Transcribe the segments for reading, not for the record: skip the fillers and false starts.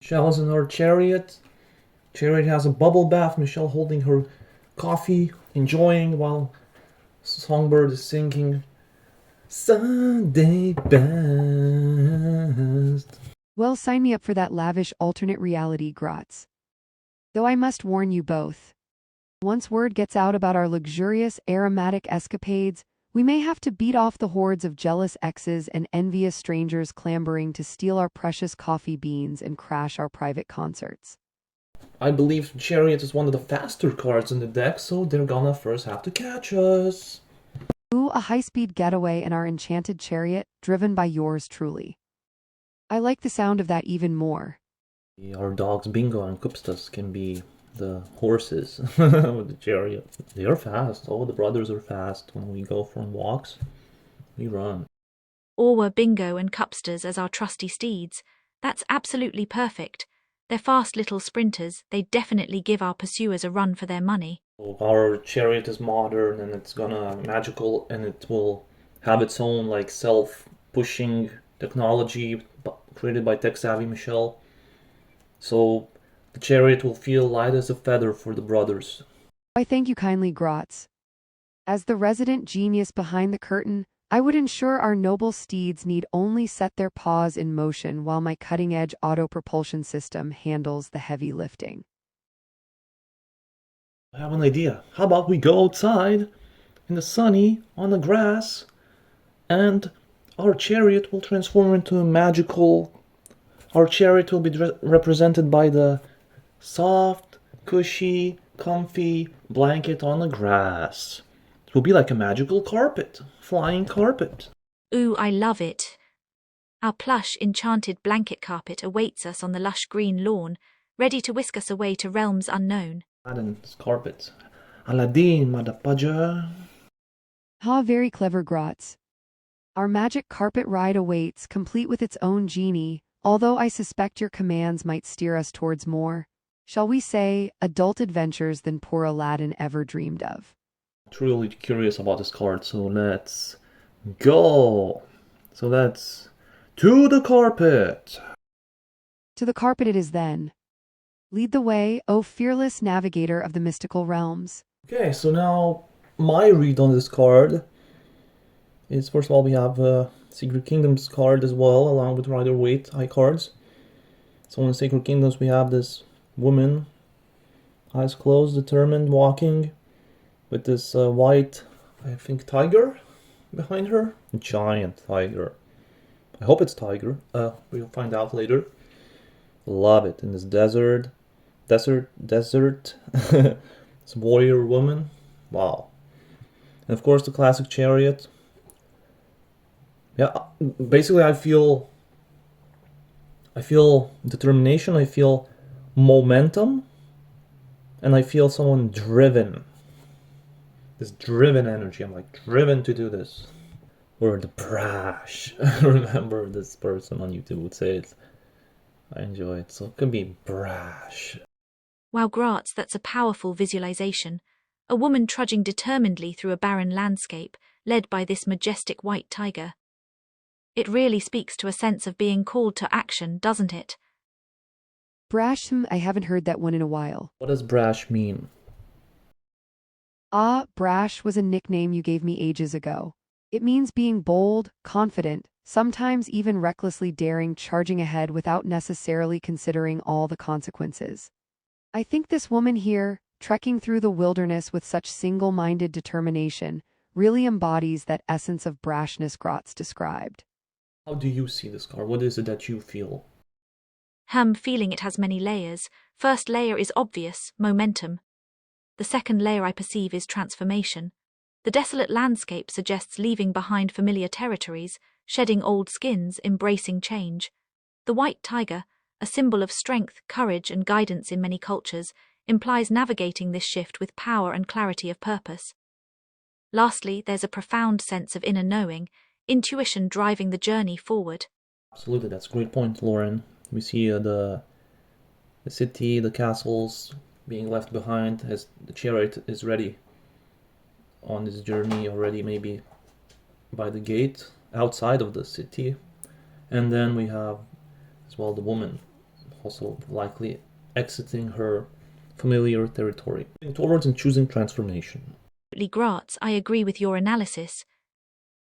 Michelle's in her chariot. Chariot has a bubble bath. Michelle holding her coffee, enjoying while Songbird is singing Sunday Best. Well, sign me up for that lavish alternate reality, Grotz. Though I must warn you both. Once word gets out about our luxurious aromatic escapades, we may have to beat off the hordes of jealous exes and envious strangers clambering to steal our precious coffee beans and crash our private concerts. I believe Chariot is one of the faster cards in the deck, so they're gonna first have to catch us. Ooh, a high-speed getaway in our enchanted chariot, driven by yours truly. I like the sound of that even more. Our dogs Bingo and Kupstas can be the horses with the chariot. They are fast. All the brothers are fast. When we go for walks, we run. Or were Bingo and Cupsters as our trusty steeds. That's absolutely perfect. They're fast little sprinters. They definitely give our pursuers a run for their money. Our chariot is modern and it's gonna magical and it will have its own like self-pushing technology created by tech savvy Michelle. So the chariot will feel light as a feather for the brothers. I thank you kindly, Grotz. As the resident genius behind the curtain, I would ensure our noble steeds need only set their paws in motion while my cutting-edge auto-propulsion system handles the heavy lifting. I have an idea. How about we go outside in the sunny, on the grass, and our chariot will transform into a magical. Our chariot will be represented by the soft, cushy, comfy blanket on the grass. It will be like a magical carpet, flying carpet. Ooh, I love it. Our plush, enchanted blanket carpet awaits us on the lush green lawn, ready to whisk us away to realms unknown. Aladdin's carpet. Aladdin, Madapaja. Ha, very clever, Grotz. Our magic carpet ride awaits, complete with its own genie, although I suspect your commands might steer us towards more, shall we say, adult adventures than poor Aladdin ever dreamed of. Truly curious about this card, so let's go. So let's to the carpet. To the carpet it is then. Lead the way, O fearless navigator of the mystical realms. Okay, so now my read on this card is first of all we have Secret Kingdoms card as well, along with Rider-Waite high cards. So in Sacred Kingdoms we have this woman, eyes closed, determined, walking with this white, I think, tiger behind her. Giant tiger. I hope it's tiger. We'll find out later. Love it. In this desert. This warrior woman. Wow. And of course the classic chariot. Yeah, basically I feel determination, I feel momentum, and I feel someone driven. This driven energy. I'm like driven to do this. Or the brash. Remember this person on YouTube would say it. I enjoy it. So it could be brash. Wow, Gratz, that's a powerful visualization. A woman trudging determinedly through a barren landscape, led by this majestic white tiger. It really speaks to a sense of being called to action, doesn't it? Brash, I haven't heard that one in a while. What does brash mean? Ah, brash was a nickname you gave me ages ago. It means being bold, confident, sometimes even recklessly daring, charging ahead without necessarily considering all the consequences. I think this woman here, trekking through the wilderness with such single-minded determination, really embodies that essence of brashness Grotz described. How do you see this card? What is it that you feel? Feeling it has many layers. First layer is obvious, momentum. The second layer I perceive is transformation. The desolate landscape suggests leaving behind familiar territories, shedding old skins, embracing change. The white tiger, a symbol of strength, courage, and guidance in many cultures, implies navigating this shift with power and clarity of purpose. Lastly, there's a profound sense of inner knowing, intuition driving the journey forward. Absolutely, that's a great point, Lauren. We see the city, the castles being left behind as the chariot is ready on this journey already, maybe by the gate outside of the city. And then we have as well the woman also likely exiting her familiar territory, towards and choosing transformation. Graz, I agree with your analysis.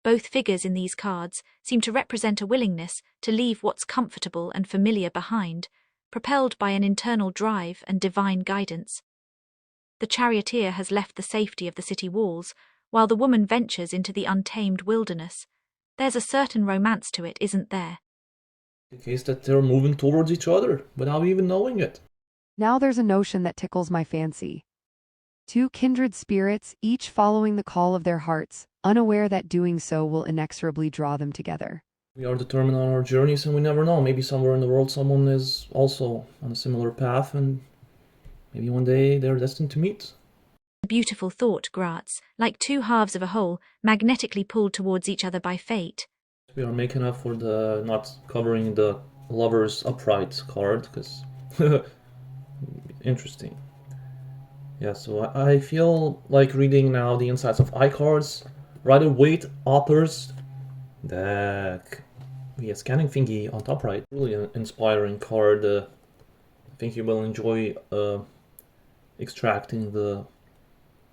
Both figures in these cards seem to represent a willingness to leave what's comfortable and familiar behind, propelled by an internal drive and divine guidance. The charioteer has left the safety of the city walls, while the woman ventures into the untamed wilderness. There's a certain romance to it, isn't there? The case that they're moving towards each other without even knowing it. Now there's a notion that tickles my fancy. Two kindred spirits, each following the call of their hearts, unaware that doing so will inexorably draw them together. We are determined on our journeys and we never know. Maybe somewhere in the world someone is also on a similar path and maybe one day they're destined to meet. A beautiful thought, Graz, like two halves of a whole, magnetically pulled towards each other by fate. We are making up for the not covering the lover's upright card, because interesting. Yeah, so I feel like reading now the insights of iCards. Rider-Waite authors deck. We have Scanning Thingy on top right. Really an inspiring card. I think you will enjoy extracting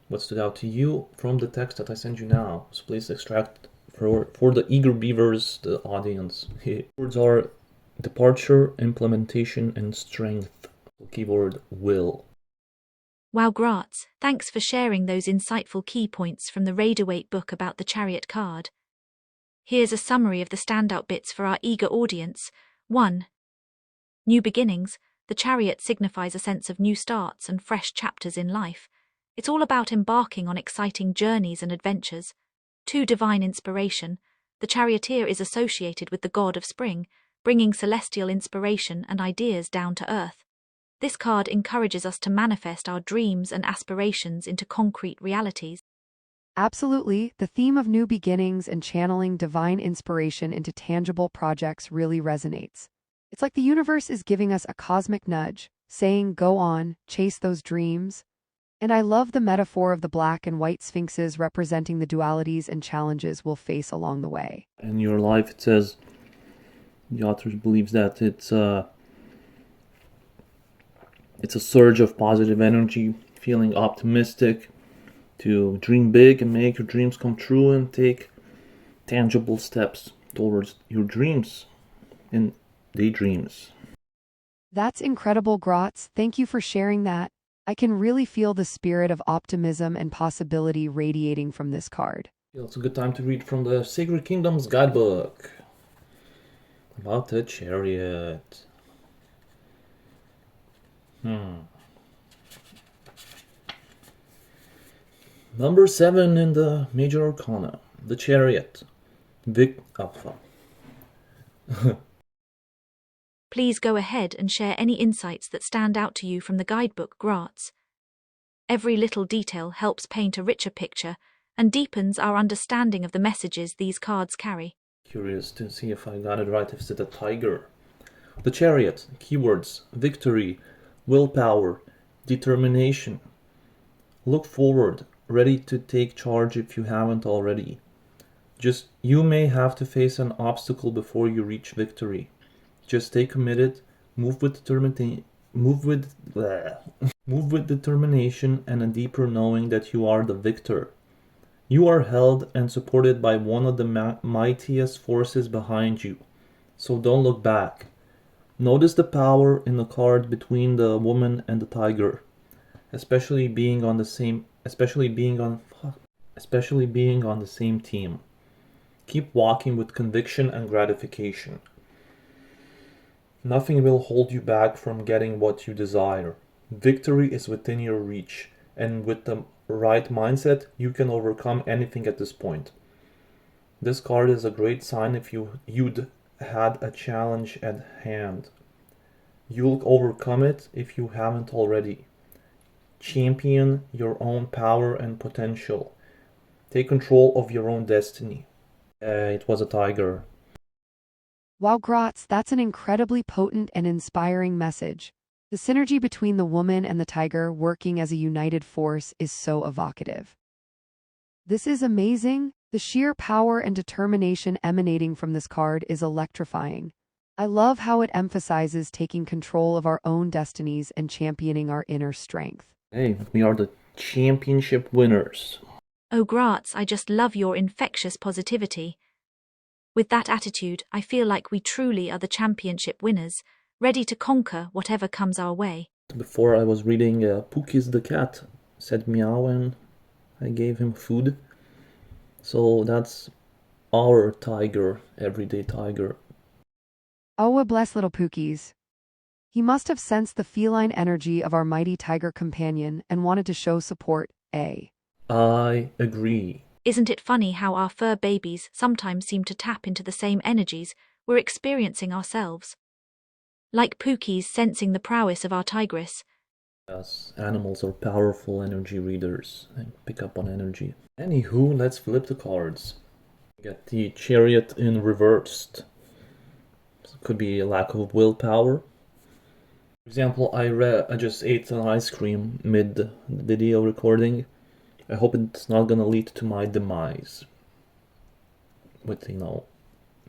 what stood out to you from the text that I send you now. So please extract for the eager beavers, the audience. Words are departure, implementation, and strength. Keyword will. Wow, Graz, thanks for sharing those insightful key points from the Rider-Waite book about the Chariot card. Here's a summary of the standout bits for our eager audience. 1. New beginnings. The Chariot signifies a sense of new starts and fresh chapters in life. It's all about embarking on exciting journeys and adventures. 2. Divine inspiration. The charioteer is associated with the god of spring, bringing celestial inspiration and ideas down to earth. This card encourages us to manifest our dreams and aspirations into concrete realities. Absolutely, the theme of new beginnings and channeling divine inspiration into tangible projects really resonates. It's like the universe is giving us a cosmic nudge, saying, go on, chase those dreams. And I love the metaphor of the black and white sphinxes representing the dualities and challenges we'll face along the way. In your life, it says, the author believes that it's a surge of positive energy, feeling optimistic, to dream big and make your dreams come true and take tangible steps towards your dreams and daydreams. That's incredible, Graz. Thank you for sharing that. I can really feel the spirit of optimism and possibility radiating from this card. It's a good time to read from the Sacred Kingdoms guidebook about the Chariot. Number 7 in the Major Arcana, the Chariot. Vic Alpha. Please go ahead and share any insights that stand out to you from the guidebook, Graz. Every little detail helps paint a richer picture and deepens our understanding of the messages these cards carry. Curious to see if I got it right, if it's a tiger. The Chariot, keywords, victory, willpower, determination. Look forward, ready to take charge if you haven't already. You may have to face an obstacle before you reach victory. Just stay committed, move with determination and a deeper knowing that you are the victor. You are held and supported by one of the mightiest forces behind you, so don't look back. Notice the power in the card between the woman and the tiger, especially being on the same team. Keep walking with conviction and gratification. Nothing will hold you back from getting what you desire. Victory is within your reach, and with the right mindset, you can overcome anything at this point. This card is a great sign if you'd had a challenge at hand. You'll overcome it if you haven't already. Champion your own power and potential. Take control of your own destiny. It was a tiger. Wow, Graz, that's an incredibly potent and inspiring message. The synergy between the woman and the tiger working as a united force is so evocative. This is amazing. The sheer power and determination emanating from this card is electrifying. I love how it emphasizes taking control of our own destinies and championing our inner strength. Hey, we are the championship winners. Oh, Graz, I just love your infectious positivity. With that attitude, I feel like we truly are the championship winners, ready to conquer whatever comes our way. Before I was reading, Pookies the cat said meow and I gave him food. So that's our tiger, everyday tiger. Oh, a blessed little Pookies. He must have sensed the feline energy of our mighty tiger companion and wanted to show support, eh? I agree. Isn't it funny how our fur babies sometimes seem to tap into the same energies we're experiencing ourselves? Like Pookies sensing the prowess of our tigress. Yes, animals are powerful energy readers and pick up on energy. Anywho, let's flip the cards. Get the Chariot in reversed. So it could be a lack of willpower. For example, I just ate an ice cream mid the video recording. I hope it's not gonna lead to my demise with,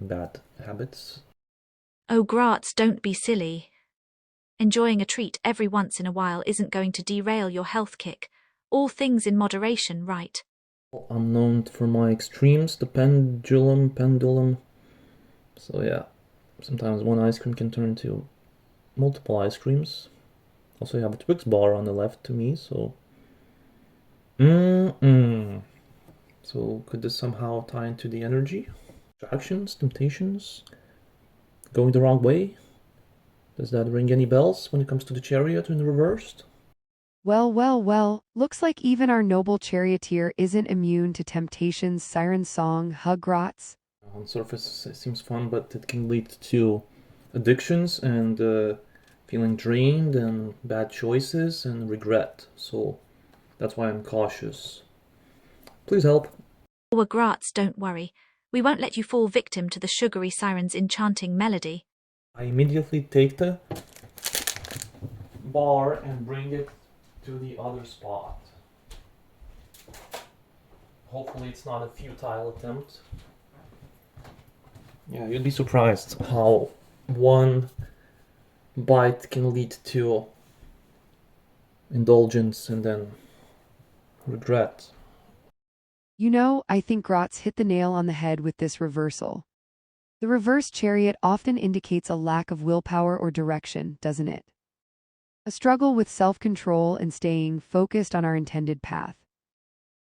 bad habits. Oh, Graz, don't be silly. Enjoying a treat every once in a while isn't going to derail your health kick. All things in moderation, right? I'm known for my extremes, the pendulum. So yeah, sometimes one ice cream can turn into multiple ice creams. Also, you have a Twix bar on the left to me, so... So could this somehow tie into the energy? Distractions, temptations, going the wrong way? Does that ring any bells when it comes to the Chariot in reversed? Well, looks like even our noble charioteer isn't immune to temptation's siren song, Hugrots. On the surface, it seems fun, but it can lead to addictions and feeling drained and bad choices and regret. So that's why I'm cautious. Please help. Oh, Graz, don't worry. We won't let you fall victim to the sugary siren's enchanting melody. I immediately take the bar and bring it to the other spot. Hopefully it's not a futile attempt. Yeah, you'd be surprised how one bite can lead to indulgence and then regret. You know, I think Gratz hit the nail on the head with this reversal. The reversed chariot often indicates a lack of willpower or direction, doesn't it? A struggle with self-control and staying focused on our intended path.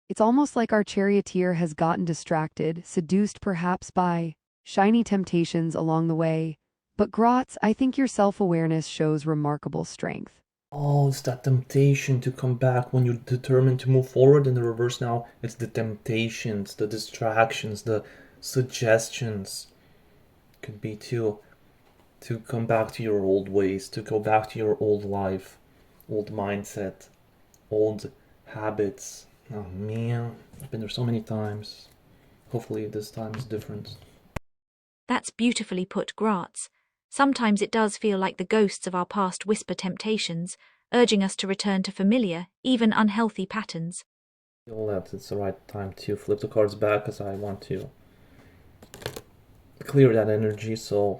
It's almost like our charioteer has gotten distracted, seduced perhaps by shiny temptations along the way. But Gratz, I think your self-awareness shows remarkable strength. Oh, it's that temptation to come back when you're determined to move forward. In the reverse now, it's the temptations, the distractions, the suggestions. Could be to come back to your old ways, to go back to your old life, old mindset, old habits. Oh man, I've been there so many times. Hopefully this time is different. That's beautifully put, Graz. Sometimes it does feel like the ghosts of our past whisper temptations, urging us to return to familiar, even unhealthy patterns. I feel that it's the right time to flip the cards back because I want to clear that energy, so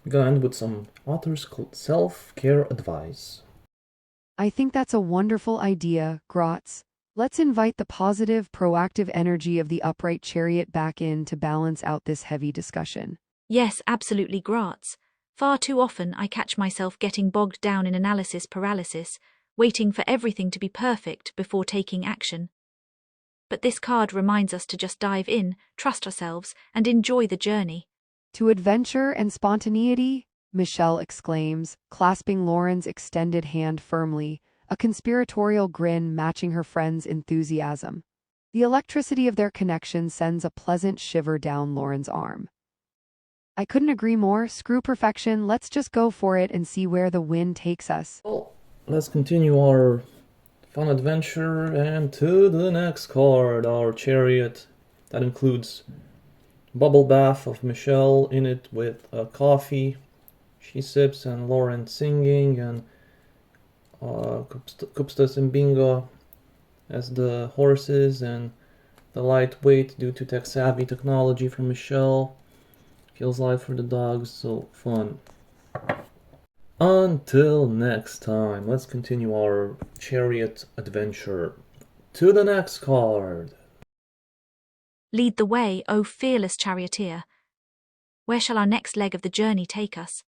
we're gonna end with some author's self-care advice. I think that's a wonderful idea, Gratz. Let's invite the positive, proactive energy of the upright chariot back in to balance out this heavy discussion. Yes, absolutely, Graz. Far too often I catch myself getting bogged down in analysis paralysis, waiting for everything to be perfect before taking action. But this card reminds us to just dive in, trust ourselves, and enjoy the journey. To adventure and spontaneity, Michelle exclaims, clasping Lauren's extended hand firmly, a conspiratorial grin matching her friend's enthusiasm. The electricity of their connection sends a pleasant shiver down Lauren's arm. I couldn't agree more. Screw perfection. Let's just go for it and see where the wind takes us. Well, let's continue our fun adventure and to the next card, our chariot. That includes bubble bath of Michelle in it with coffee. She sips and Lauren singing and Kupstas and Bingo as the horses and the lightweight due to tech-savvy technology from Michelle. Feels light for the dogs, so fun. Until next time, let's continue our chariot adventure. To the next card. Lead the way, O fearless charioteer. Where shall our next leg of the journey take us?